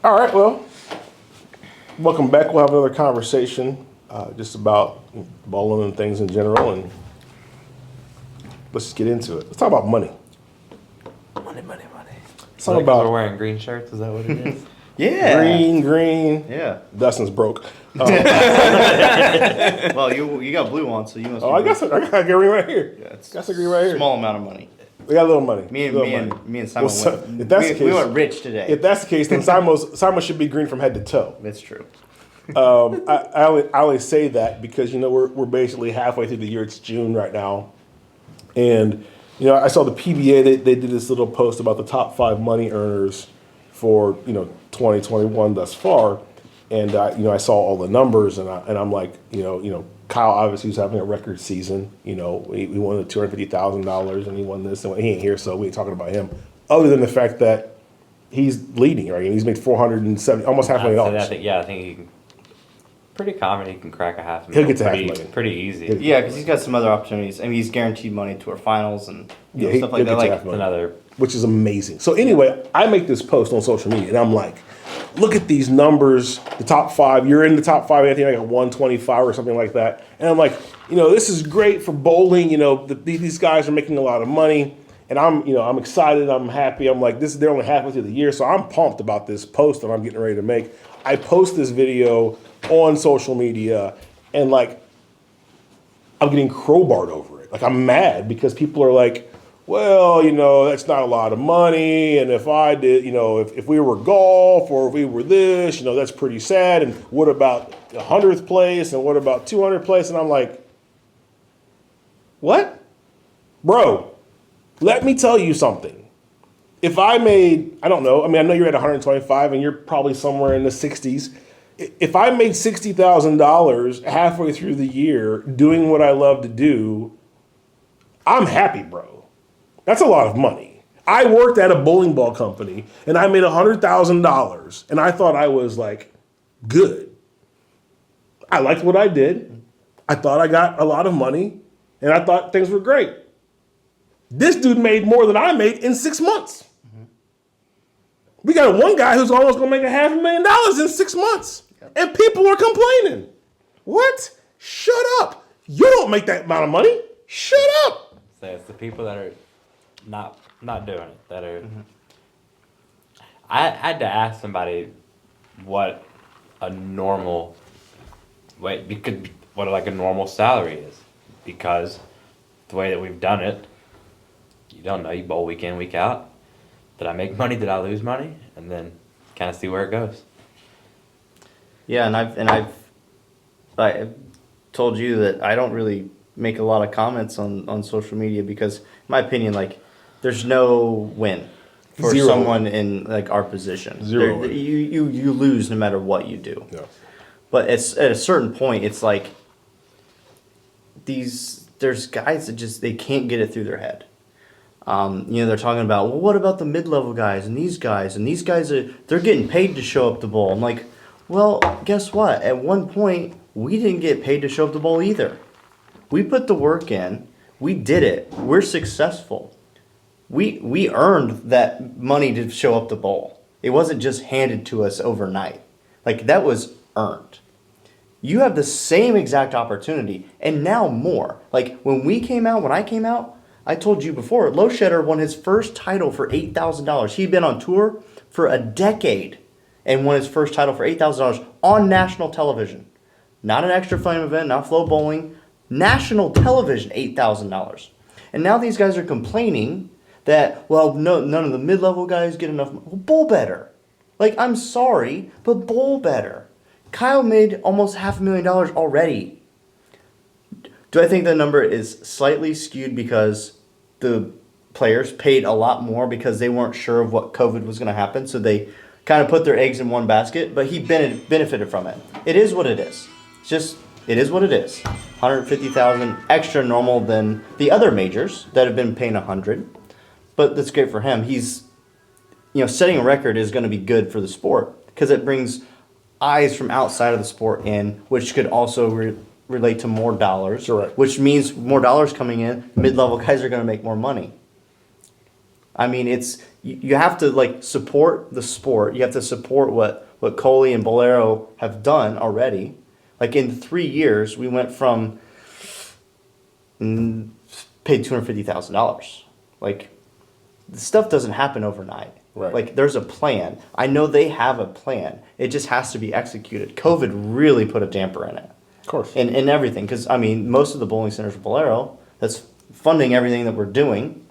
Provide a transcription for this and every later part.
All right, well, welcome back. We'll have another conversation just about bowling and things in general, and let's just get into it. Let's talk about money. Money. Let's talk about we're wearing green shirts. Is that what it is? Yeah. green. Yeah. Dustin's broke. Well, you got blue on, so you must. Oh, I got a green right here. Yeah, it's got a green right here. Small amount of money. We got a little money. Me and Simon if that's the case, we went rich today. If that's the case, then Simon should be green from head to toe. That's true. I only say that because we're basically halfway through the year. It's June right now, and I saw the PBA. They did this little post about the top 5 money earners for 2021 thus far, and I saw all the numbers, and I'm like, Kyle obviously was having a record season. He won the $250,000, and he won this, and he ain't here, so we ain't talking about him. Other than the fact that he's leading, right? He's made $470, almost $500,000. I think he can. Pretty confident he can crack a $500,000. He'll get to $500,000. Pretty easy. Yeah, because he's got some other opportunities. I mean, he's guaranteed money to our finals and stuff like that. Like another, which is amazing. So anyway, I make this post on social media, and I'm like, look at these numbers, the top 5. You're in the top 5, I think like 125 or something like that. And I'm like, this is great for bowling. These guys are making a lot of money, and I'm excited. I'm happy. I'm like, they're only halfway through the year, so I'm pumped about this post that I'm getting ready to make. I post this video on social media, and like, I'm getting crowbarred over it. Like, I'm mad because people are like, well, that's not a lot of money, and if I did, if we were golf or if we were this, that's pretty sad, and what about 100th place, and what about 200th place? And I'm like, what? Bro, let me tell you something. If I made, I don't know, I know you're at 125 and you're probably somewhere in the 60s. If I made $60,000 halfway through the year doing what I love to do, I'm happy, bro. That's a lot of money. I worked at a bowling ball company and I made $100,000 and I thought I was like good. I liked what I did. I thought I got a lot of money and I thought things were great. This dude made more than I made in 6 months. We got one guy who's almost going to make $500,000 in 6 months. And people are complaining. What? Shut up. You don't make that amount of money. Shut up. So it's the people that are not doing it that are. I had to ask somebody what a normal what a normal salary is, because the way that we've done it, you don't know. You bowl week in, week out. Did I make money? Did I lose money? And then kind of see where it goes. Yeah, and I've told you that I don't really make a lot of comments on social media because, in my opinion, like, there's no win for someone in like our position. Zero. You lose no matter what you do. Yeah. But it's at a certain point, it's like there's guys that they can't get it through their head. They're talking about, well, what about the mid-level guys and these guys? And these guys they're getting paid to show up the bowl. I'm like, well, guess what? At one point, we didn't get paid to show up the bowl either. We put the work in. We did it. We're successful. We earned that money to show up the bowl. It wasn't just handed to us overnight. Like, that was earned. You have the same exact opportunity, and now more. Like, when I came out, I told you before, Low Shedder won his first title for $8,000. He'd been on tour for a decade and won his first title for $8,000 on national television. Not an extra flame event, not flow bowling. National television, $8,000. And now these guys are complaining that, well, no, none of the mid-level guys get enough. Well, bowl better. Like, I'm sorry, but bowl better. Kyle made almost $500,000 already. Do I think that number is slightly skewed because the players paid a lot more because they weren't sure of what COVID was going to happen, so they kind of put their eggs in one basket, but he benefited from it. It is what it is. It is what it is. $150,000 extra normal than the other majors that have been paying $100,000, but that's great for him. He's, setting a record is going to be good for the sport because it brings eyes from outside of the sport in, which could also relate to more dollars, Correct. Which means more dollars coming in, mid-level guys are going to make more money. I mean, you have to like support the sport. You have to support what Coley and Bolero have done already. Like in 3 years, we went from paid $250,000. Like, the stuff doesn't happen overnight. Right. Like, there's a plan. I know they have a plan. It just has to be executed. COVID really put a damper in it. Of course. In everything. Because, I mean, most of the bowling centers for Bolero, that's funding everything that we're doing,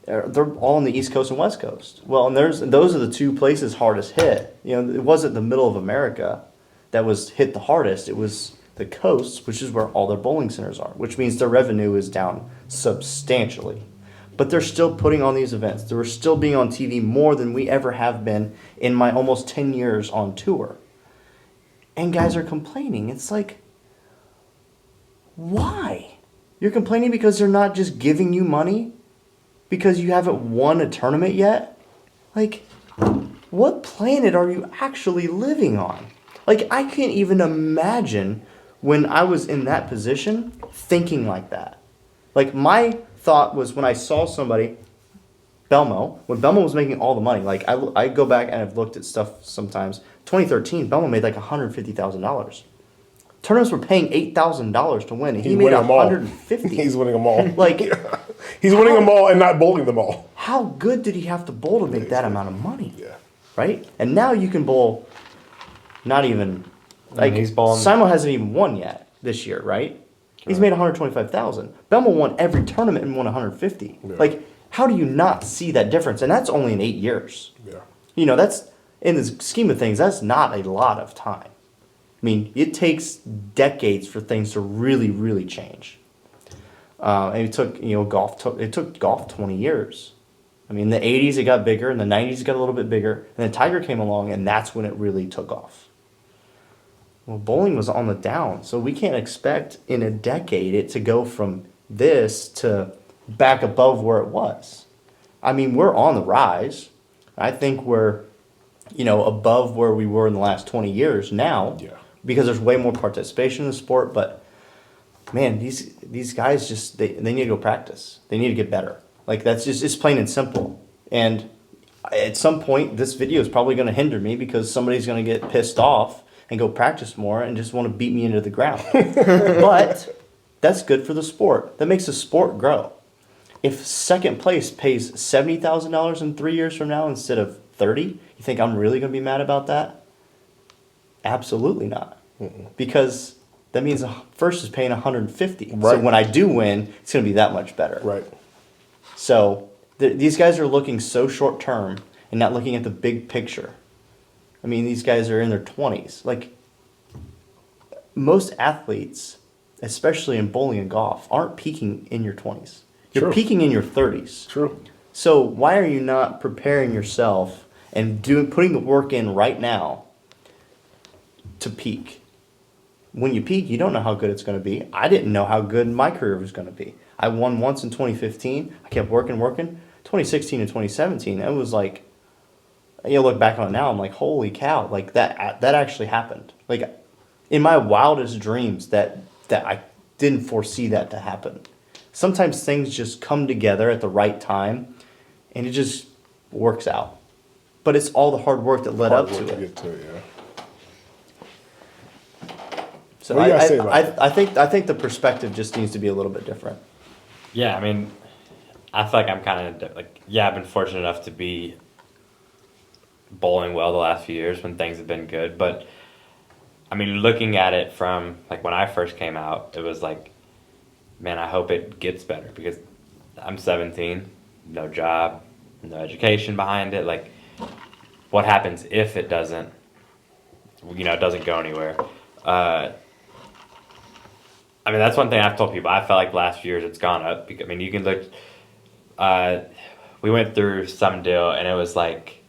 they're all on the East Coast and West Coast. Well, and those are the two places hardest hit. You know, it wasn't the middle of America that was hit the hardest. It was the coasts, which is where all their bowling centers are, which means their revenue is down substantially. But they're still putting on these events. They're still being on TV more than we ever have been in my almost 10 years on tour. And guys are complaining. It's like, why? You're complaining because they're not just giving you money? Because you haven't won a tournament yet? Like, what planet are you actually living on? Like, I can't even imagine when I was in that position thinking like that. Like, my thought was when I saw somebody, Belmo, when Belmo was making all the money, like, I go back and I've looked at stuff sometimes. 2013, Belmo made like $150,000. Tournaments were paying $8,000 to win, and he made $150,000. He's winning them all. Like, he's winning them all and not bowling them all. how good did he have to bowl to make that amount of money? Yeah. Right? And now you can bowl not even, like, he's bowling. Simon hasn't even won yet this year, right? He's made $125,000. Belmo won every tournament and won $150,000. Yeah. Like, how do you not see that difference? And that's only in 8 years. Yeah. You know, that's, in the scheme of things, that's not a lot of time. I mean, it takes decades for things to really, really change. And it took, it took golf 20 years. I mean, in the 80s it got bigger, in the 90s it got a little bit bigger, and then Tiger came along, and that's when it really took off. Well, bowling was on the down, so we can't expect in a decade it to go from this to back above where it was. I mean, we're on the rise. I think we're, above where we were in the last 20 years now. Yeah. Because there's way more participation in the sport, but man, these guys just they need to go practice. They need to get better. Like, that's just, it's plain and simple. And at some point this video is probably going to hinder me because somebody's going to get pissed off and go practice more and just want to beat me into the ground. But that's good for the sport. That makes the sport grow. If second place pays $70,000 in 3 years from now instead of 30, you think I'm really going to be mad about that? Absolutely not. Because that means first is paying $150,000. Right. So when I do win, it's going to be that much better. Right. So these guys are looking so short term and not looking at the big picture. I mean, these guys are in their 20s. Like, most athletes, especially in bowling and golf, aren't peaking in your 20s. You're True. peaking in your 30s. True. So why are you not preparing yourself and putting the work in right now to peak? When you peak, you don't know how good it's going to be. I didn't know how good my career was going to be. I won once in 2015. I kept working. 2016 and 2017, it was like, look back on it now, I'm like, holy cow, like that actually happened. Like, in my wildest dreams that I didn't foresee that to happen. Sometimes things just come together at the right time and it just works out. But it's all the hard work that led up to it. Get to it, yeah. So What do you guys say about I think the perspective just needs to be a little bit different. Yeah, I mean, I feel like I'm kind of like, I've been fortunate enough to be bowling well the last few years when things have been good. But I mean, looking at it from like when I first came out, it was like, man, I hope it gets better because I'm 17, no job, no education behind it. Like, what happens if it doesn't, it doesn't go anywhere? I mean, that's one thing I've told people. I felt like the last few years it's gone up. I mean, you can look, we went through some deal and it was like,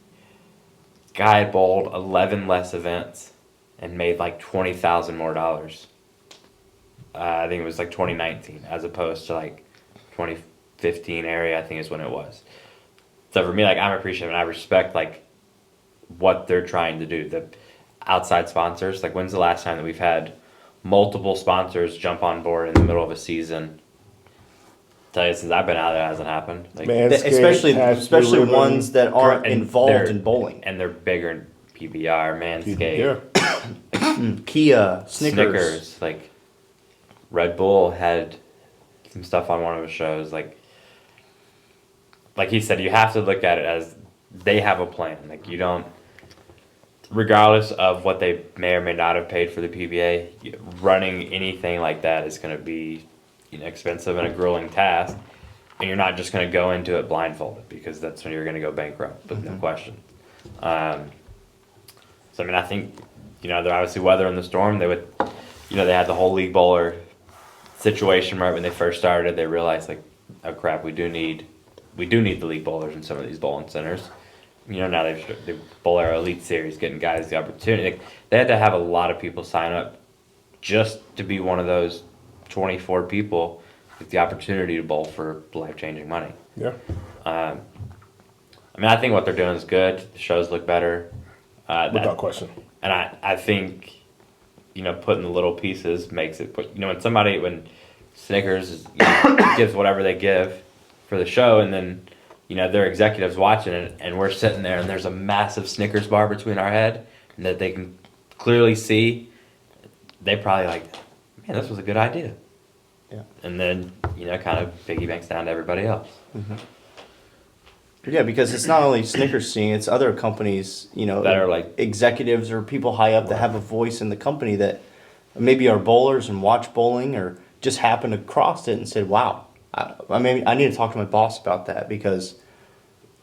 guy bowled 11 less events and made like $20,000 more dollars. I think it was like 2019 as opposed to like 2015 area, I think is when it was. So for me, like, I'm appreciative and I respect like what they're trying to do. The outside sponsors, like, when's the last time that we've had multiple sponsors jump on board in the middle of a season tell you, since I've been out there, it hasn't happened. Like, Especially ones that aren't and involved in bowling. and they're bigger in PBR, Manscaped, Yeah. Kia, Snickers. Like Red Bull had some stuff on one of his shows. Like he said, you have to look at it as they have a plan. Like, you don't, regardless of what they may or may not have paid for the PBA, running anything like that is going to be expensive and a grueling task. And you're not just going to go into it blindfolded, because that's when you're going to go bankrupt, but no question. So, I mean, I think, they're obviously weathering the storm. They would, they had the whole league bowler situation right when they first started. They realized, like, oh crap, we do need the league bowlers in some of these bowling centers. Now the Bowlero Elite Series getting guys the opportunity. They had to have a lot of people sign up just to be one of those 24 people with the opportunity to bowl for life-changing money. Yeah. I mean, I think what they're doing is good. The shows look better. Without question. And I think, putting the little pieces makes it when Snickers gives whatever they give for the show, and then, their executives watching it, and we're sitting there, and there's a massive Snickers bar between our head, and that they can clearly see, they probably like, man, this was a good idea. Yeah. And then, kind of piggybacks down to everybody else. Mm-hmm. Yeah, because it's not only Snickers seeing, it's other companies, that are like executives or people high up that have a voice in the company that maybe are bowlers and watch bowling, or just happened across it and said, wow, I need to talk to my boss about that, because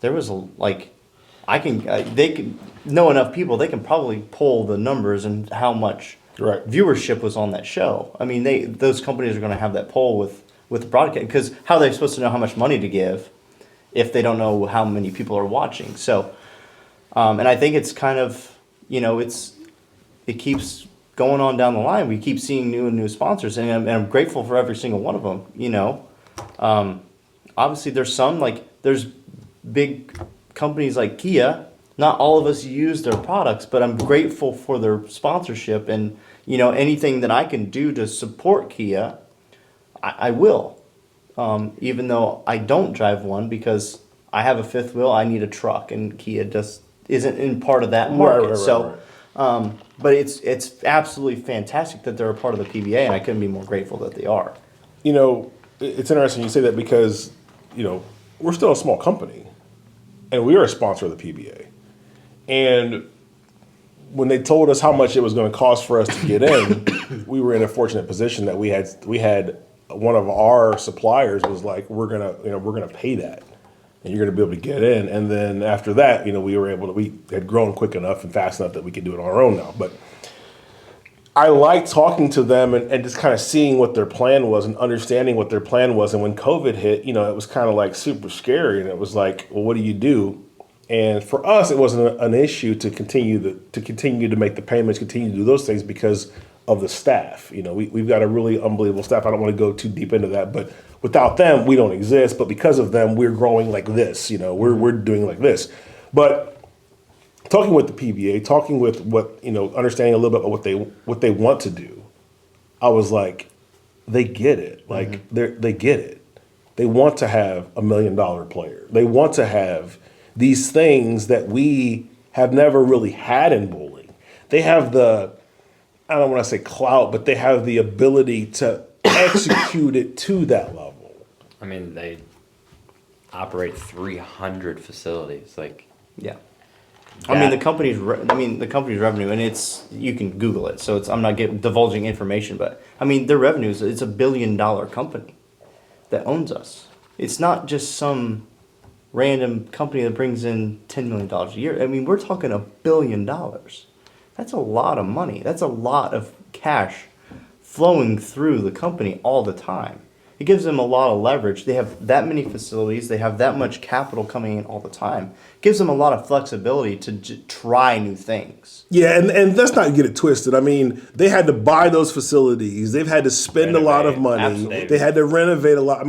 there was they can know enough people, they can probably pull the numbers and how much viewership was on that show. I mean, those companies are going to have that poll with the broadcast, because how are they supposed to know how much money to give if they don't know how many people are watching? So, and I think it's kind of, it keeps going on down the line. We keep seeing new sponsors, and I'm grateful for every single one of them. Obviously there's big companies like Kia. Not all of us use their products, but I'm grateful for their sponsorship, and anything that I can do to support Kia, I will. Even though I don't drive one, because I have a fifth wheel, I need a truck, and Kia just isn't in part of that market. But it's absolutely fantastic that they're a part of the PBA, and I couldn't be more grateful that they are. It's interesting you say that, because we're still a small company, and we are a sponsor of the PBA. And when they told us how much it was going to cost for us to get in, we were in a fortunate position that we had one of our suppliers was like, we're gonna pay that, and you're gonna be able to get in. And then after that, we had grown quick enough and fast enough that we could do it on our own now. But I like talking to them and just kind of seeing what their plan was and understanding what their plan was. And when COVID hit, it was kind of like super scary, and it was like, well, what do you do? And for us, it wasn't an issue to continue to make the payments, continue to do those things, because of the staff. We've got a really unbelievable staff. I don't want to go too deep into that, but without them, we don't exist. But because of them, we're growing like this. We're doing like this. But talking with the PBA, talking with understanding a little bit about what they want to do, I was like, they get it. Like they get it. They want to have $1 million player. They want to have these things that we have never really had in bowling. They have I don't want to say clout, but they have the ability to execute it to that level. I mean, they operate 300 facilities. Yeah. The company's revenue, and you can Google it. So I'm not divulging information, but their revenues, it's $1 billion company that owns us. It's not just some random company that brings in $10 million a year. We're talking $1 billion. That's a lot of money. That's a lot of cash flowing through the company all the time. It gives them a lot of leverage. They have that many facilities. They have that much capital coming in all the time. It gives them a lot of flexibility to try new things. Yeah, and let's not get it twisted. They had to buy those facilities. They've had to spend a lot of money. Absolutely. They had to renovate a lot.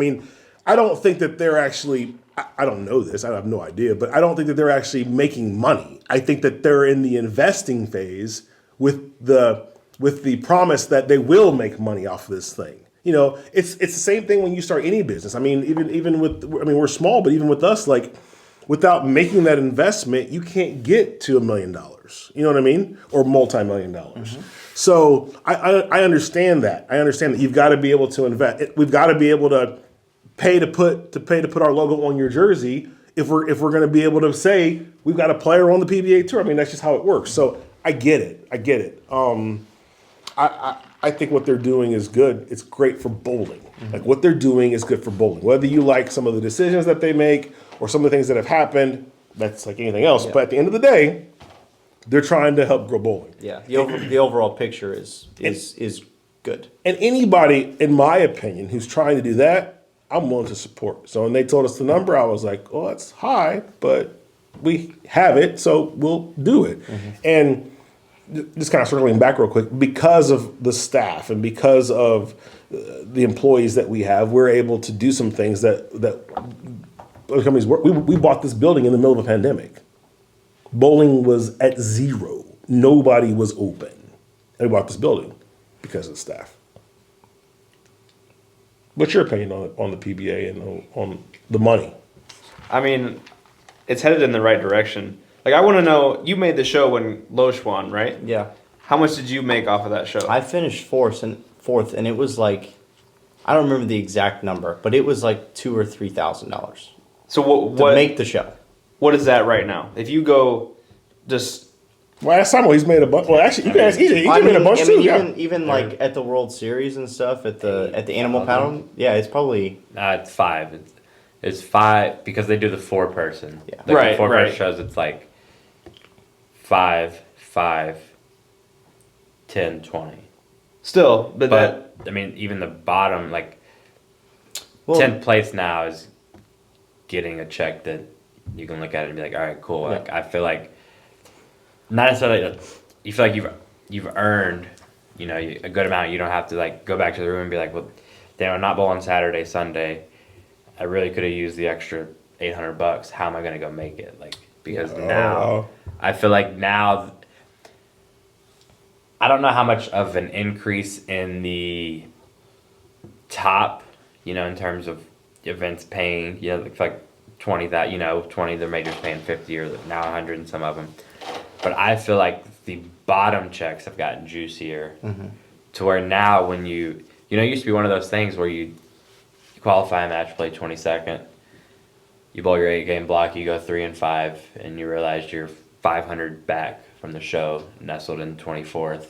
I don't think that they're actually, I don't know this, I have no idea, but I don't think that they're actually making money. I think that they're in the investing phase with the promise that they will make money off of this thing. It's the same thing when you start any business. I mean, even with, I mean, we're small, but even with us, like, without making that investment, you can't get to $1 million. You know what I mean? Or multi-million dollars. So I understand that. I understand that you've got to be able to invest. We've got to be able to pay to put our logo on your jersey if we're going to be able to say we've got a player on the PBA tour. I mean, that's just how it works. So I get it. I think what they're doing is good. It's great for bowling. Like, what they're doing is good for bowling. Whether you like some of the decisions that they make or some of the things that have happened, that's like anything else. Yeah. But at the end of the day, they're trying to help grow bowling. Yeah, the overall picture is good. And anybody, in my opinion, who's trying to do that, I'm willing to support. So when they told us the number, I was like, oh, that's high, but we have it, so we'll do it. And just kind of circling back real quick, because of the staff and because of the employees that we have, we're able to do some things that other companies work. We bought this building in the middle of a pandemic. Bowling was at zero. Nobody was open. And we bought this building because of the staff. What's your opinion on the PBA and on the money? I mean, it's headed in the right direction. Like, I want to know, you made the show when Loesch won, right? Yeah, How much did you make off of that show? I finished fourth, and it was like, I don't remember the exact number, but it was like $2,000 or $3,000 So to what make the show. what is that right now? If you go just Well, ask Samuel. He's made a bunch. Well, actually, you can ask EJ. EJ made a bunch too. Even like at the World Series and stuff at the Animal Paddle. Yeah, it's probably It's 5. It's 5 because they do the 4-person. Yeah. Like Right, the 4-person right. shows it's like 5, 5, 10, 20. still, but that But I mean, even the bottom, like well, 10th place now is getting a check that you can look at it and be like, all right, cool. Like I feel like not necessarily you feel like you've earned, a good amount. You don't have to like go back to the room and be like, well, damn, I'm not bowling Saturday, Sunday. I really could have used the extra $800. How am I gonna go make it? Like because now I feel like now I don't know how much of an increase in the top, in terms of events paying, like 20 that 20 the majors paying 50 or now 100 in some of them. But I feel like the bottom checks have gotten juicier to where now when it used to be one of those things where you qualify a match, play 22nd, you bowl your 8-game block, you go 3 and 5, and you realize you're 500 back from the show, nestled in 24th.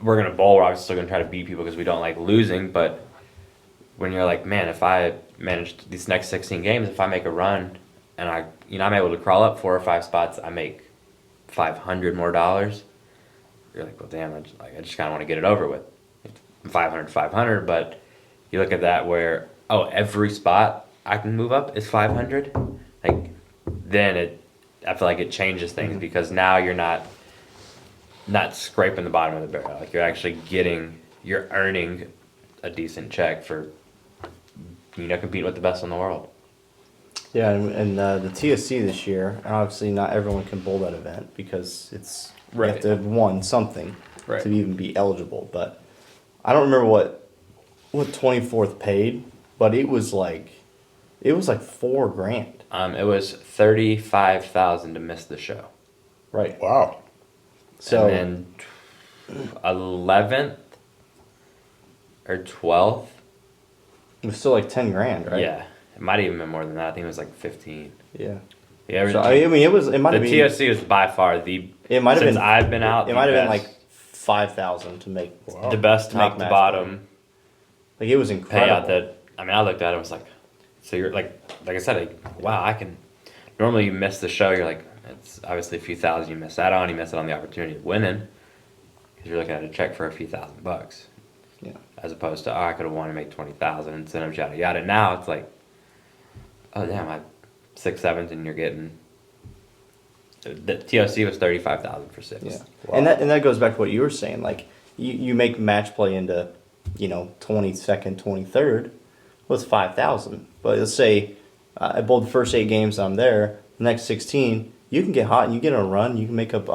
We're going to bowl, we're obviously still going to try to beat people because we don't like losing, but when you're like, man, if I manage these next 16 games, if I make a run and I'm able to crawl up 4 or 5 spots, I make $500 more. You're like, well, damn, I just kind of want to get it over with. 500, but you look at that where, every spot I can move up is 500. Like, then I feel like it changes things because now you're not scraping the bottom of the barrel. Like you're earning a decent check for competing with the best in the world. yeah, and the TSC this year, obviously not everyone can bowl that event because you have to have won something Right. to even be eligible. But I don't remember what 24th paid, but it was like $4,000. It was 35,000 to miss the show. Right. Wow. So And then 11th or 12th. it was still like $10,000, right? Yeah, it might have even been more than that. I think it was like 15. Yeah. Yeah, So I mean, it might the have been. TSC was by far It might have since been. I've been out. It might have been like 5,000 to make. the best top to match bottom Like it was incredible. payout that I looked at it, was like, so you're like I said, wow, I can. Normally you miss the show, you're like, it's obviously a few thousand you miss out on. You miss out on the opportunity of winning because you're looking at a check for a few $1,000. Yeah. As opposed to, I could have won and make 20,000 incentive, yada yada. Now it's like, oh damn, I 6th, 7th, and you're getting. The TOC was 35,000 for 6. Yeah. Wow. And that goes back to what you were saying. Like you make match play into 22nd, 23rd. Well, it's 5,000. But let's say I bowled the first 8 games. I'm there. The next 16, you can get hot and you get on a run. You can make up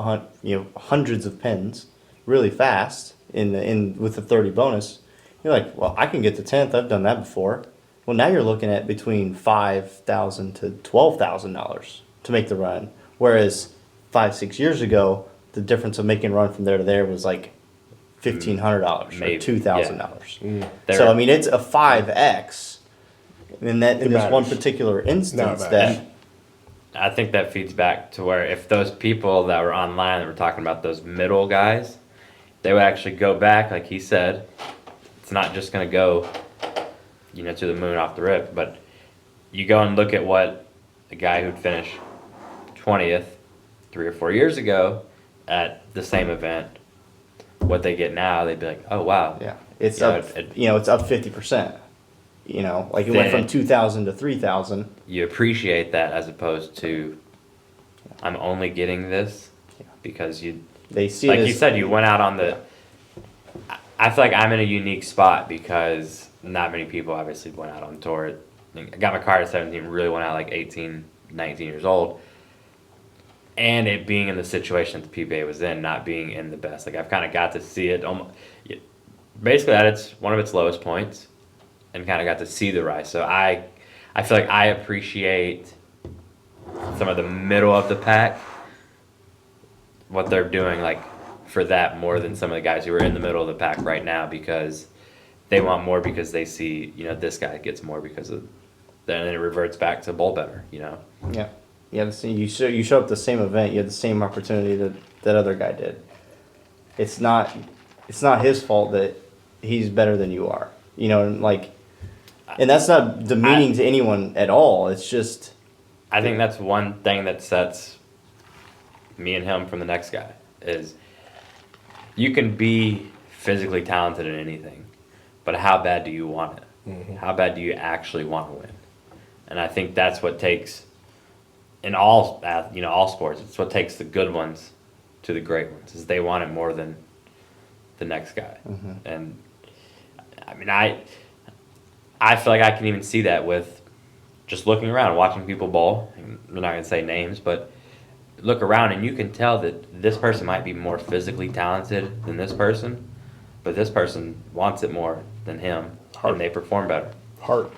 hundreds of pins really fast. with the 30 bonus, you're like, well, I can get to 10th. I've done that before. Well, now you're looking at between $5,000 to $12,000 to make the run. Whereas 5-6 years ago, the difference of making a run from there to there was like $1,500 or Maybe, $2,000. There- So I mean, it's a 5x in this one matters. particular instance matters. that. I think that feeds back to where if those people that were online that were talking about those middle guys, they would actually go back, like he said. It's not just going to go, to the moon off the rip, but you go and look at what a guy who'd finish 20th 3 or 4 years ago at the same event, what they get now, they'd be like, oh wow. Yeah, it's You know, up. It's up 50%. Like it went from 2,000 to 3,000. You appreciate that as opposed to, I'm only getting this because They see like it you as, said, you went out on the. I feel like I'm in a unique spot because not many people obviously went out on tour. I got my card at 17, really went out like 18, 19 years old. And it being in the situation that the PBA was in, not being in the best. Like I've kind of got to see it basically at its one of its lowest points and kind of got to see the rise. So I feel like I appreciate some of the middle of the pack, what they're doing like for that more than some of the guys who are in the middle of the pack right now because they want more because they see, this guy gets more because of then it reverts back to bowl better, Yeah. Yeah, you show up the same event, you have the same opportunity that other guy did. It's not his fault that he's better than you are. And that's not demeaning to anyone at all. It's just I think that's one thing that sets me and him from the next guy is you can be physically talented in anything, but how bad do you want it? Mm-hmm. How bad do you actually want to win? And I think that's what takes in all sports. It's what takes the good ones to the great ones is they want it more than the next guy. Mm-hmm. And I mean, I feel like I can even see that with just looking around, watching people bowl. I'm not going to say names, but look around and you can tell that this person might be more physically talented than this person, but this person wants it more than him, and they perform better. Heart.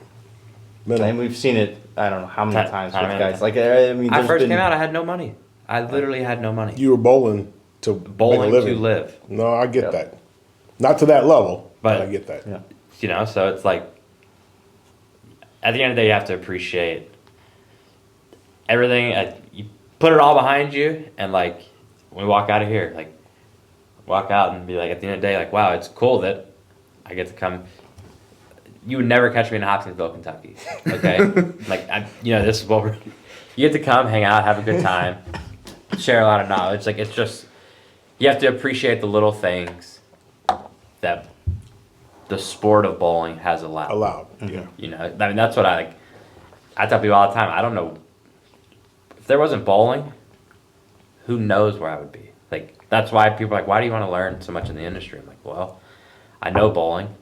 And we've seen it, I don't know how many times with guys. Like, I first came out, I had no money. I literally had no money. You were bowling to Bowling make a living. to live. No, I get that. Not to that level, but I get that. Yeah. So it's like, at the end of the day, you have to appreciate everything. You put it all behind you, and like, when we walk out of here, like, walk out and be like, at the end of the day, like, wow, it's cool that I get to come. You would never catch me in Hopkinsville, Kentucky. Okay, this is what you get to come, hang out, have a good time, share a lot of knowledge. Like it's just you have to appreciate the little things that the sport of bowling has allowed. Yeah. I mean that's what I like. I tell people all the time. I don't know if there wasn't bowling, who knows where I would be. Like that's why people are like, why do you want to learn so much in the industry? I'm like, well, I know bowling.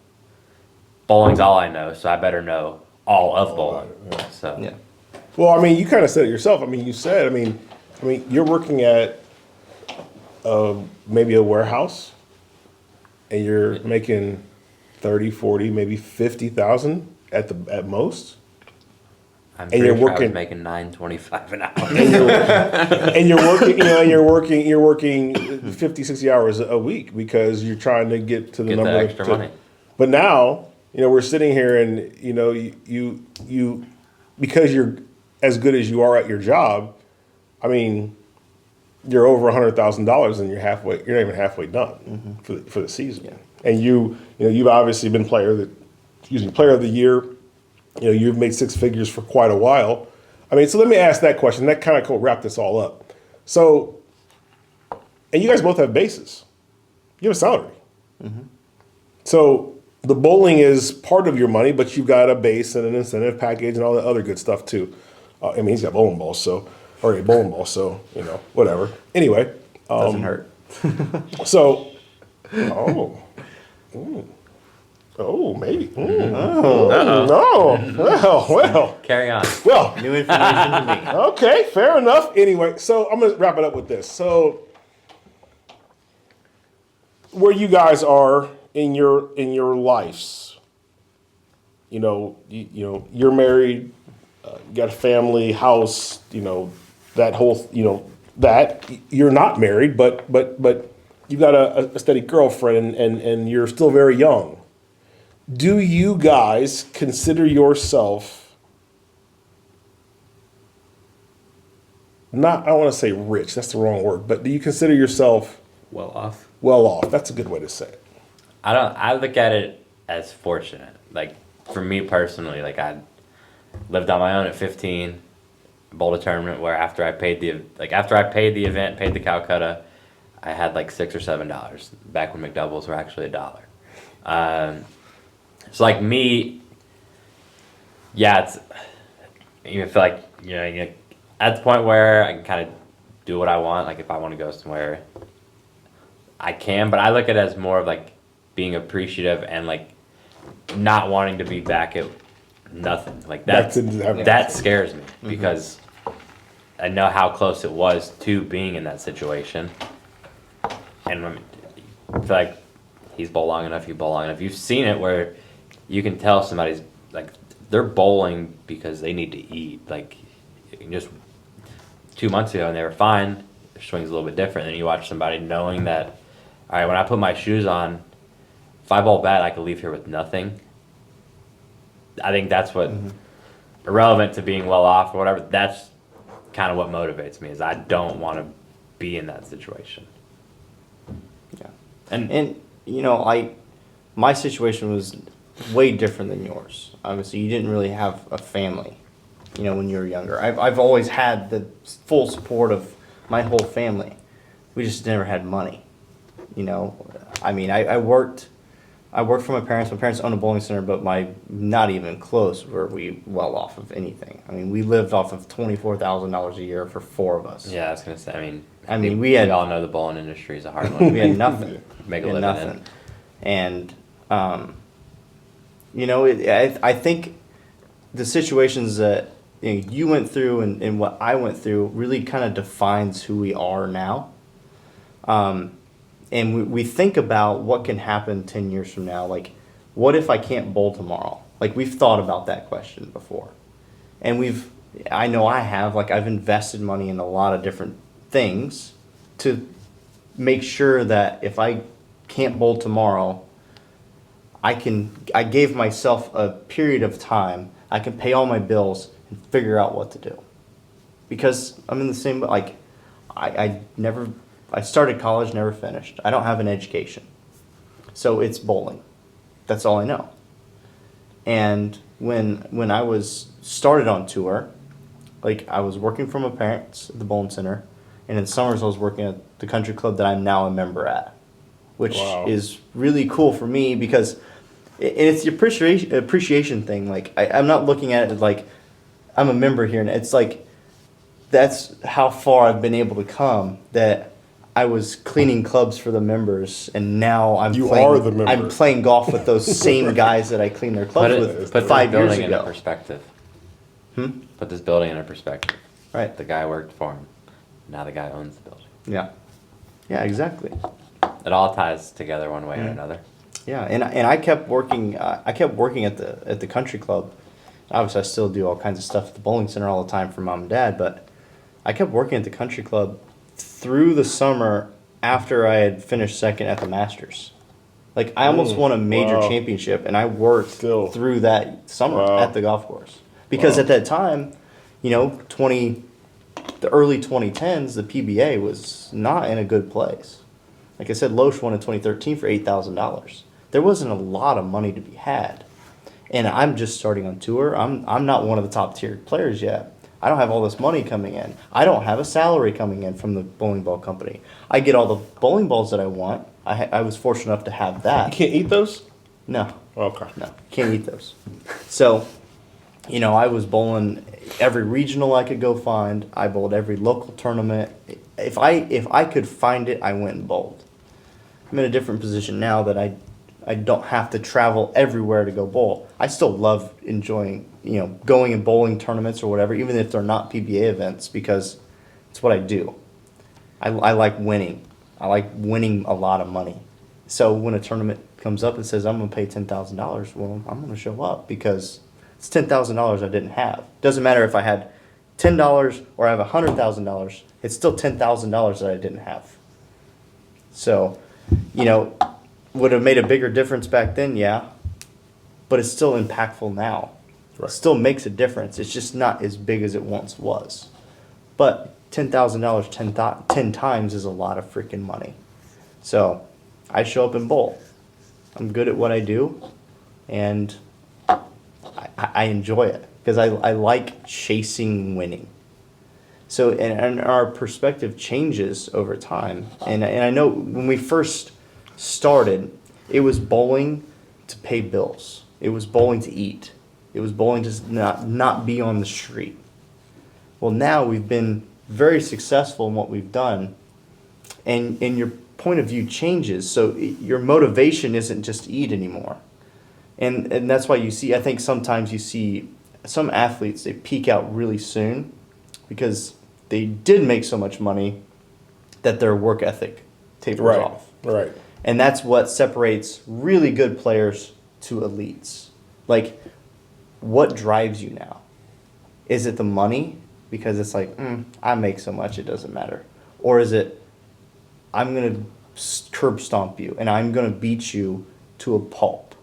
Bowling's all I know, so I better know all of bowling. Yeah. So Yeah. Well, I mean, you kind of said it yourself. I mean, you said, I mean, you're working at maybe a warehouse, and you're making 30, 40, maybe 50,000 at most. I'm And pretty you're sure I working- was making $9.25 an hour. And you're working 50, 60 hours a week because you're trying to get to the Get number the extra money. But now, we're sitting here and you because you're as good as you are at your job, I mean, you're over $100,000 and you're not even halfway done for the season. Yeah. And you've obviously been player of the year. You've made six figures for quite a while. I mean, so let me ask that question. That kind of wrap this all up. So, and you guys both have bases. You have a salary. Mm-hmm. So the bowling is part of your money, but you've got a base and an incentive package and all the other good stuff too. I mean, he's got bowling balls, so whatever. Anyway, Doesn't hurt. so, maybe. Well. Carry on. Well, New information to me. okay, fair enough. Anyway, so I'm going to wrap it up with this. So where you guys are in your lives. You're married, you got a family, house. That whole. That you're not married, but you got a steady girlfriend, and you're still very young. Do you guys consider yourself not? I don't want to say rich. That's the wrong word. But do you consider yourself Well off. well off? That's a good way to say it. I look at it as fortunate. Like for me personally, like I lived on my own at 15, bowled a tournament where after I paid the event, paid the Calcutta, I had like $6 or $7 back when McDoubles were actually $1. So like me, yeah, it's you feel like you're at the point where I can kind of do what I want. Like if I want to go somewhere, I can. But I look at it as more of like being appreciative and like not wanting to be back at nothing. Like that scares me because I know how close it was to being in that situation. And I feel like he's bowled long enough, you bowl long enough. You've seen it where you can tell somebody's like they're bowling because they need to eat. Like just 2 months ago and they were fine. Their swing's a little bit different. Then you watch somebody knowing that, all right, when I put my shoes on, if I bowl bad, I could leave here with nothing. I think that's what irrelevant to being well off or whatever. That's kind of what motivates me is I don't want to be in that situation. Yeah, and my situation was way different than yours. Obviously, you didn't really have a family, when you were younger. I've always had the full support of my whole family. We just never had money. I mean, I worked for my parents. My parents owned a bowling center, but not even close were we well off of anything. I mean, we lived off of $24,000 a year for 4 of us. Yeah, I was gonna say. We all know the bowling industry is a hard one. We had nothing. Make a living in. And I think the situations that you went through and what I went through really kind of defines who we are now. And we think about what can happen 10 years from now. Like, what if I can't bowl tomorrow? Like, we've thought about that question before. And I know I have, like, I've invested money in a lot of different things to make sure that if I can't bowl tomorrow, I gave myself a period of time. I can pay all my bills and figure out what to do. Because I'm in the same, like, I started college, never finished. I don't have an education. So it's bowling. That's all I know. And when I was started on tour, like I was working for my parents at the bowling center, and in summers I was working at the country club that I'm now a member at, which is really cool for me because it's the appreciation thing. Like I'm not looking at it like I'm a member here, and it's like that's how far I've been able to come. That I was cleaning clubs for the members, and now I'm playing golf with those same guys that I cleaned their clubs with 5 years ago. In perspective. Put this building in a perspective. Right. The guy worked for him. Now the guy owns the building. Yeah. Yeah, exactly. It all ties together one way or another. Yeah, and I kept working. I kept working at the country club. Obviously, I still do all kinds of stuff at the bowling center all the time for mom and dad. But I kept working at the country club through the summer after I had finished second at the Masters. Like I almost won a major championship, and I worked through that summer at the golf course because at that time, the early 2010s, the PBA was not in a good place. Like I said, Loesch won in 2013 for $8,000. There wasn't a lot of money to be had, and I'm just starting on tour. I'm not one of the top tier players yet. I don't have all this money coming in. I don't have a salary coming in from the bowling ball company. I get all the bowling balls that I want. I was fortunate enough to have that. You can't eat those? No. Okay. No, can't eat those. So, I was bowling every regional I could go find. I bowled every local tournament. If I could find it, I went and bowled. I'm in a different position now that I don't have to travel everywhere to go bowl. I still love enjoying, going and bowling tournaments or whatever, even if they're not PBA events, because it's what I do. I like winning. I like winning a lot of money. So when a tournament comes up and says, I'm going to pay $10,000, well, I'm going to show up because it's $10,000 I didn't have. Doesn't matter if I had $10 or I have $100,000, it's still $10,000 that I didn't have. So, would have made a bigger difference back then, yeah, but it's still impactful now. Right. It still makes a difference. It's just not as big as it once was. But $10,000 10 times is a lot of freaking money. So I show up and bowl. I'm good at what I do, and I enjoy it because I like chasing winning. So and our perspective changes over time. And I know when we first started, it was bowling to pay bills. It was bowling to eat. It was bowling to not be on the street. Well, now we've been very successful in what we've done, and your point of view changes. So your motivation isn't just to eat anymore. And that's why I think sometimes you see some athletes, they peak out really soon because they did make so much money that their work ethic tapers off. Right. And that's what separates really good players to elites. Like, what drives you now? Is it the money? Because it's like, I make so much, it doesn't matter. Or is it, I'm going to curb stomp you and I'm going to beat you to a pulp?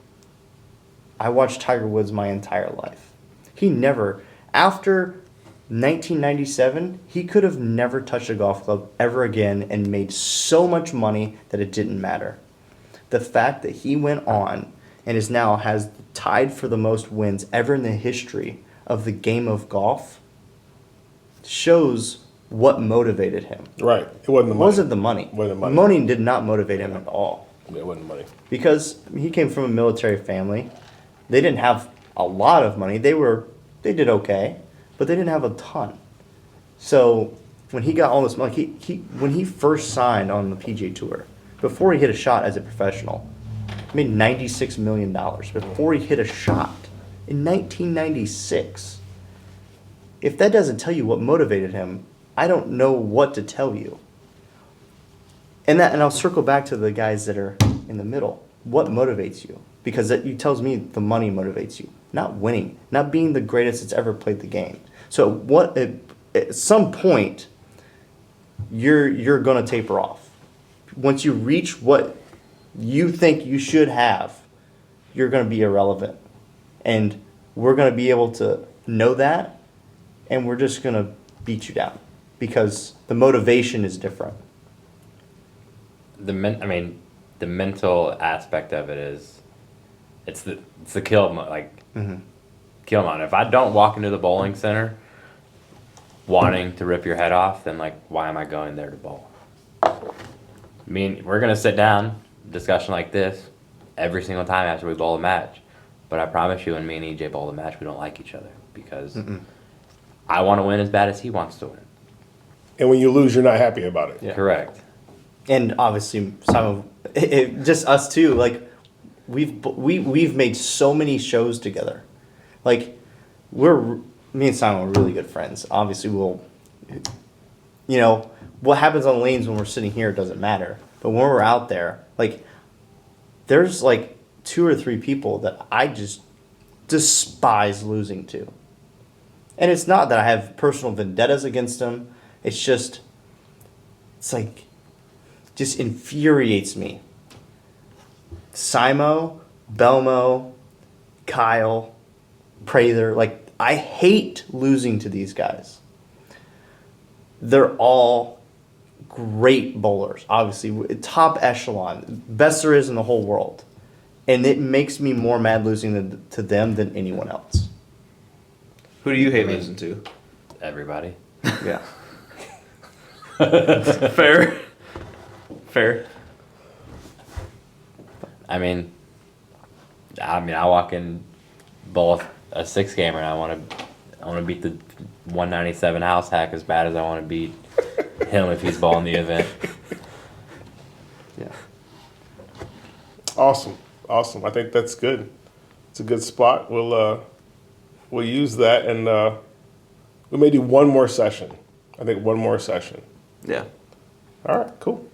I watched Tiger Woods my entire life. He never, after 1997, he could have never touched a golf club ever again and made so much money that it didn't matter. The fact that he went on and has tied for the most wins ever in the history of the game of golf shows what motivated him. Right. It wasn't the money. It wasn't the money. It wasn't the money. Money did not motivate him at all. It wasn't money. Because he came from a military family. They didn't have a lot of money. They did okay, but they didn't have a ton. So when he got all this money, when he first signed on the PGA Tour, before he hit a shot as a professional, he made $96 million before he hit a shot in 1996. If that doesn't tell you what motivated him, I don't know what to tell you. And I'll circle back to the guys that are in the middle. What motivates you? Because it tells me the money motivates you, not winning, not being the greatest that's ever played the game. So at some point, you're going to taper off. Once you reach what you think you should have, you're going to be irrelevant. And we're going to be able to know that, and we're just going to beat you down because the motivation is different. The mental aspect of it is, it's the kill kill mode. If I don't walk into the bowling center wanting to rip your head off, then why am I going there to bowl? We're gonna sit down, discussion like this, every single time after we bowl a match. But I promise you, when me and EJ bowl a match, we don't like each other because I want to win as bad as he wants to win. And when you lose, you're not happy about it. Yeah. Correct. And obviously, just us too. We've made so many shows together. Me and Simon are really good friends. Obviously, what happens on lanes when we're sitting here, it doesn't matter. But when we're out there, there's 2 or 3 people that I just despise losing to. And it's not that I have personal vendettas against them. It's just infuriates me. Simo, Belmo, Kyle, Prather, I hate losing to these guys. They're all great bowlers, obviously, top echelon, best there is in the whole world. And it makes me more mad losing to them than anyone else. Who do you hate losing to? Everybody. Yeah. Fair. I walk in both a 6 gamer and I want to beat the 197 house hack as bad as I want to beat him if he's bowling the event. Yeah. Awesome. I think that's good. It's a good spot. We'll use that, and we may do one more session. I think one more session. Yeah. All right, cool.